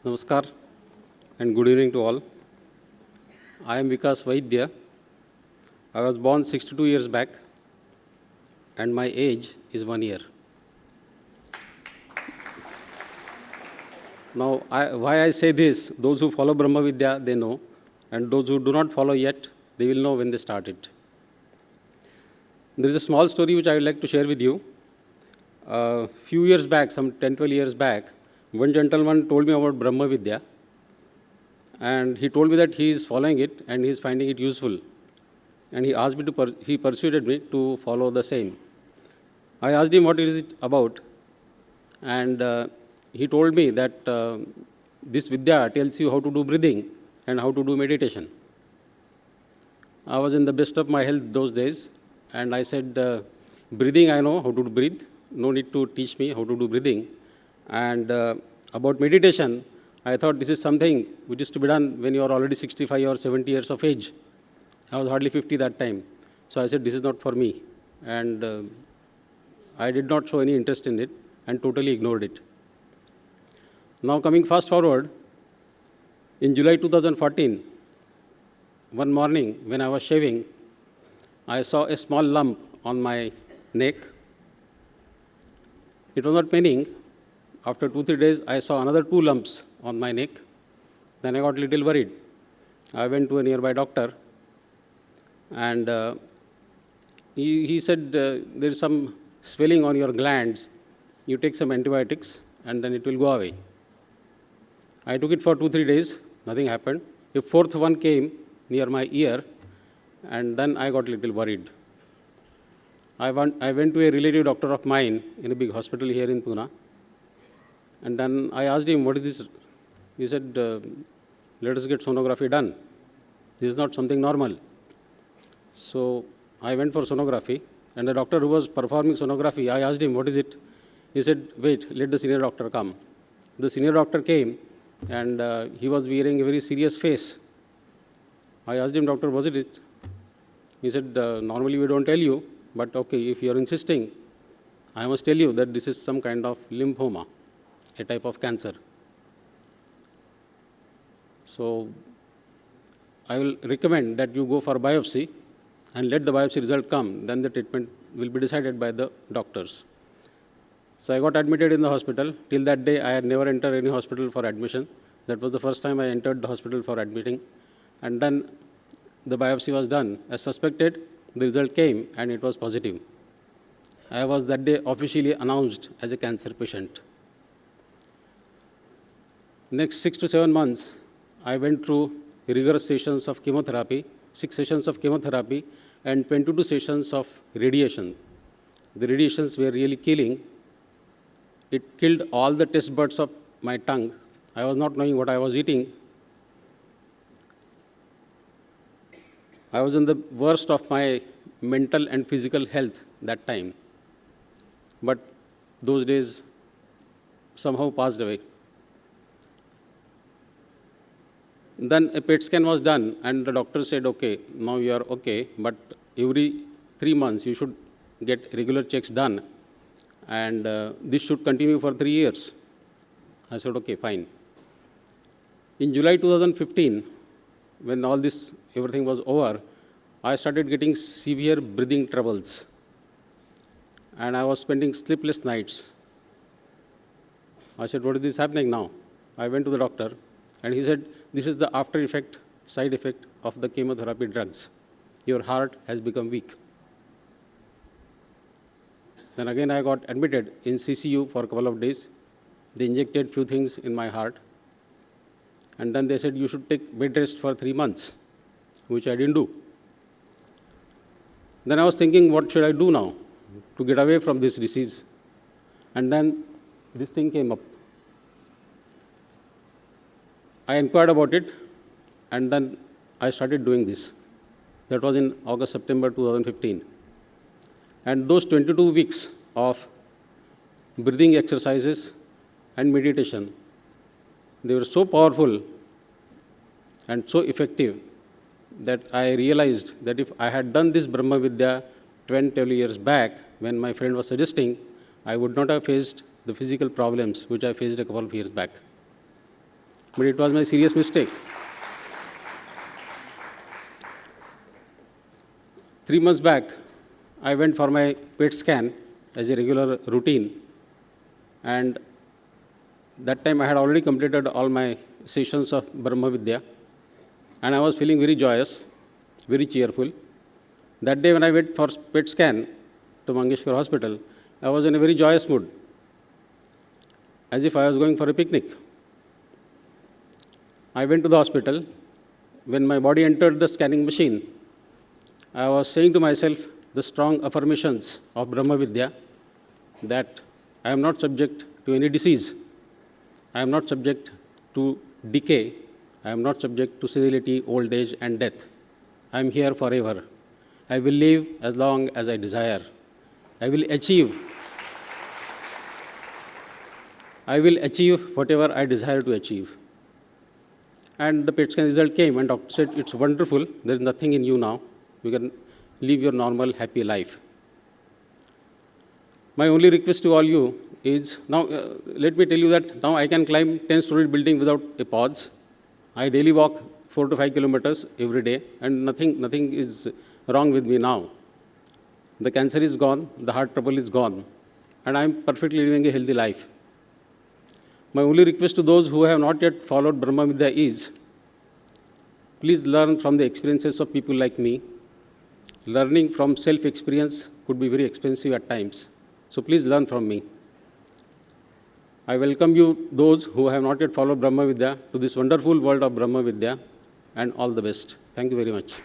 Namaskar and good evening to all. I am Vikas Vaidya. I was born 62 years back and my age is 1 year. Now, why I say this, those who follow Brahma Vidya, they know, and those who do not follow yet, they will know when they start it. There is a small story which I would like to share with you. A few years back, some 10, 12 years back, one gentleman told me about Brahma Vidya, and he told me that he is following it and he is finding it useful. And he asked me to, he persuaded me to follow the same. I asked him what is it about, and he told me that this Vidya tells you how to do breathing and how to do meditation. I was in the best of my health those days, and I said, breathing I know how to breathe, no need to teach me how to do breathing. And about meditation, I thought this is something which is to be done when you are already 65 or 70 years of age. I was hardly 50 that time. So I said, this is not for me. And I did not show any interest in it and totally ignored it. Now coming fast forward, in July 2014, one morning when I was shaving, I saw a small lump on my neck. It was not paining. After 2-3 days, I saw another 2 lumps on my neck. Then I got a little worried. I went to a nearby doctor, and he said, there is some swelling on your glands. You take some antibiotics, and then it will go away. I took it for 2-3 days. Nothing happened. A 4th one came near my ear, and then I got a little worried. I went to a relative doctor of mine in a big hospital here in Pune. And then I asked him, what is this? He said, let us get sonography done. This is not something normal. So I went for sonography, and the doctor who was performing sonography, I asked him, what is it? He said, wait, let the senior doctor come. The senior doctor came, and he was wearing a very serious face. I asked him, doctor, was it? He said, normally we don't tell you, but okay, if you are insisting, I must tell you that this is some kind of lymphoma, a type of cancer. So I will recommend that you go for biopsy and let the biopsy result come. Then the treatment will be decided by the doctors. So I got admitted in the hospital. Till that day, I had never entered any hospital for admission. That was the first time I entered the hospital for admitting. And then the biopsy was done. As suspected, the result came and it was positive. I was that day officially announced as a cancer patient. Next 6 to 7 months, I went through rigorous sessions of chemotherapy, 6 sessions of chemotherapy, and 22 sessions of radiation. The radiations were really killing. It killed all the taste buds of my tongue. I was not knowing what I was eating. I was in the worst of my mental and physical health that time. But those days somehow passed away. Then a PET scan was done, and the doctor said, okay, now you are okay, but every 3 months you should get regular checks done, and this should continue for 3 years. I said, okay, fine. In July 2015, when all this, everything was over, I started getting severe breathing troubles, and I was spending sleepless nights. I said, what is this happening now? I went to the doctor, and he said, this is the after effect, side effect of the chemotherapy drugs. Your heart has become weak. Then again I got admitted in CCU for a couple of days. They injected few things in my heart. And then they said, you should take bed rest for 3 months, which I didn't do. Then I was thinking, what should I do now to get away from this disease? And then this thing came up. I inquired about it, and then I started doing this. That was in August, September 2015. And those 22 weeks of breathing exercises and meditation, they were so powerful and so effective that I realized that if I had done this Brahma Vidya 12 years back, when my friend was suggesting, I would not have faced the physical problems which I faced a couple of years back. but it was my serious mistake. 3 months back, I went for my PET scan as a regular routine, and that time I had already completed all my sessions of Brahma Vidya, and I was feeling very joyous, very cheerful. That day when I went for PET scan to Mangeshwar Hospital, I was in a very joyous mood, as if I was going for a picnic. I went to the hospital. When my body entered the scanning machine, I was saying to myself the strong affirmations of Brahma Vidya that I am not subject to any disease. I am not subject to decay. I am not subject to senility, old age, and death. I am here forever. I will live as long as I desire. I will achieve whatever I desire to achieve. And the PET scan result came, and doctor said, it's wonderful. There is nothing in you now. You can live your normal, happy life. My only request to all you is, now let me tell you that now I can climb 10-story building without a pause. I daily walk 4 to 5 kilometers every day, and nothing is wrong with me now. The cancer is gone, the heart trouble is gone, and I am perfectly living a healthy life. My only request to those who have not yet followed Brahma Vidya is, please learn from the experiences of people like me. Learning from self-experience could be very expensive at times. So please learn from me. I welcome you, those who have not yet followed Brahma Vidya, to this wonderful world of Brahma Vidya, and all the best. Thank you very much.